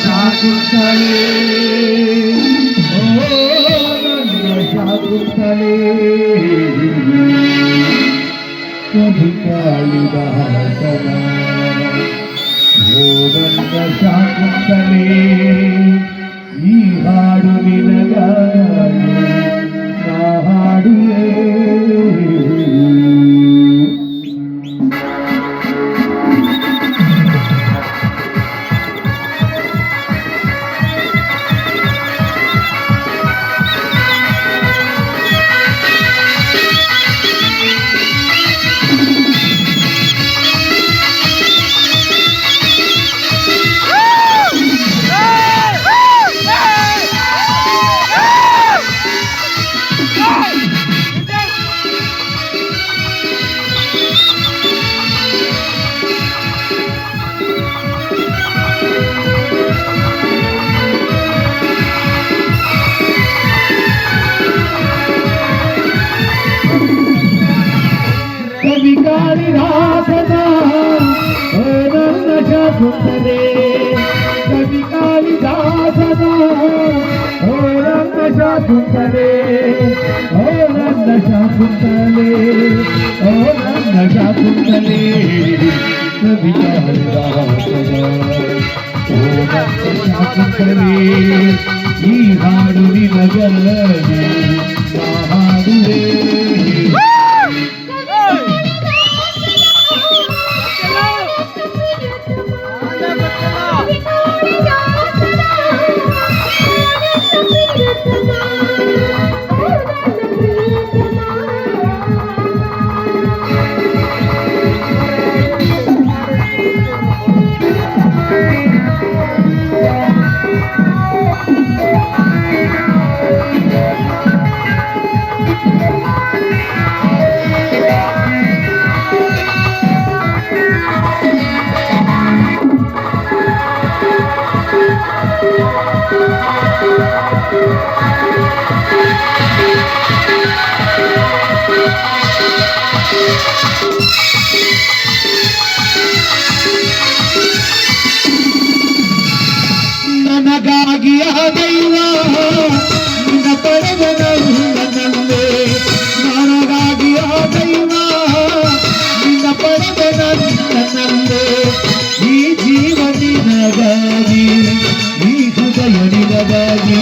ಶಾಕುಂತಲೆ ಓ ನನ್ನ ಶಾಕುಂತಲೆ ಕವಿ ಕಾಳಿದಾಸನ ಓ ನನ್ನ ಶಾಕುಂತಲೆ ಈ ಹಾಡು ನಿನಗಾಗಿ ನಾ ಹಾಡುವೆ ಕವಿ ಕಾಳಿದಾಸನ ಓ ನನ್ನ ಶಾಕುಂತಲೆ ಕವಿ ಕಾಳಿದಾಸನ ಓ ನನ್ನ ಶಾಕುಂತಲೆ ಓ ನನ್ನ ಶಾಕುಂತಲೆ ಓ ನನ್ನ ಶಾಕುಂತಲೆ ಕವಿ ಕಾಳಿದಾಸನ ಓ ನನ್ನ ಶಾಕುಂತಲೆ ಈ ಹಾಡು ನಿನಗಾಗಿ ನಾ ಹಾಡುವೆ ನನಗಾಗಿ ಆ ದೈವ ನಿನ್ನ ಪಡೆದ ನನ್ನಲ್ಲೇ ನನಗಾಗಿ ಆ ದೈವ ನಿನ್ನ ಪಡೆದ ನನ್ನಲ್ಲೇ ಈ ಜೀವ ನಿನಗಾಗಿ ಈ ಹೃದಯ ನಿನಗಾಗಿ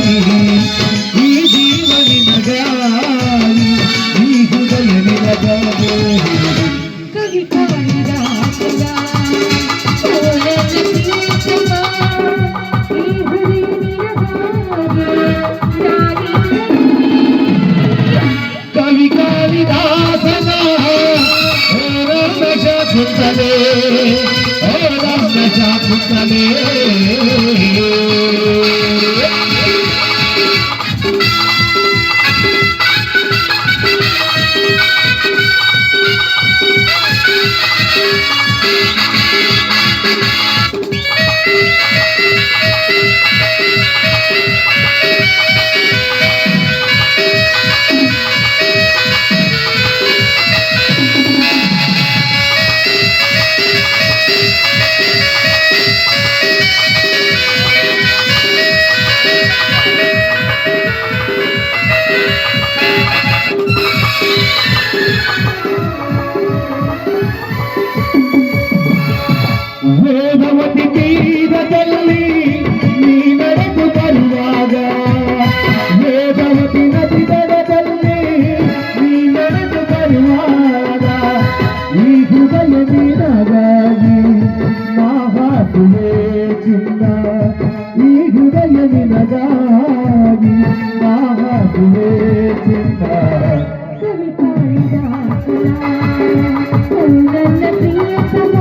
ಈ ಜೀವ ನಿನಗಾಗಿ ಈ ಹೃದಯ ನಿನಗಾಗಿ ಕವಿ ಕಾಳಿದಾಸನ ಕವಿ ಕಾಳಿದಾಸನ ಓ ನನ್ನ ಶಾಕುಂತಲೆ ಓ ನನ್ನ ಶಾಕುಂತಲೆ ವೇದವತಿ ತೀರದಲ್ಲಿ ನೀ ನಡೆದು ಬರುವಾಗ ವೇದವತಿ ನದಿ ದಡದಲ್ಲಿ ನೀ ನಡೆದು ಬರುವಾಗ ಈ ಹೃದಯ ನಿನಗಾಗಿ ನಾ ಹಾಡುವೆ ಚಿನ್ನ ಈ ಹೃದಯ ನಿನಗಾಗಿ ನಾ ಹಾಡುವೆ ಚಿನ್ನ ಕವಿ ಕಾಳಿದಾಸನ ಓ ನನ್ನ ಪ್ರಿಯತಮ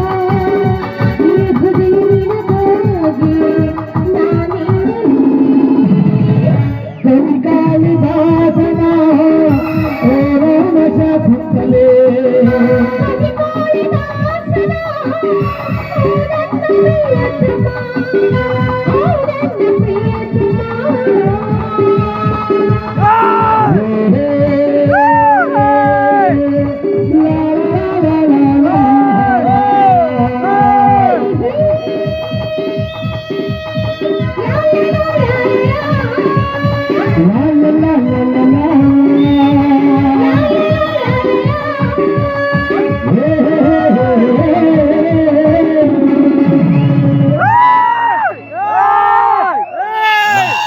ಈ ಹೃದಯ ನಿನಗಾಗಿ ನಾನೇ ಕವಿ ಕಾಳಿದಾಸನ ಓ ನನ್ನ ಶಾಕುಂತಲೆ ಕವಿ ಕಾಳಿದಾಸನ ಓ ನನ್ನ ಪ್ರಿಯತಮ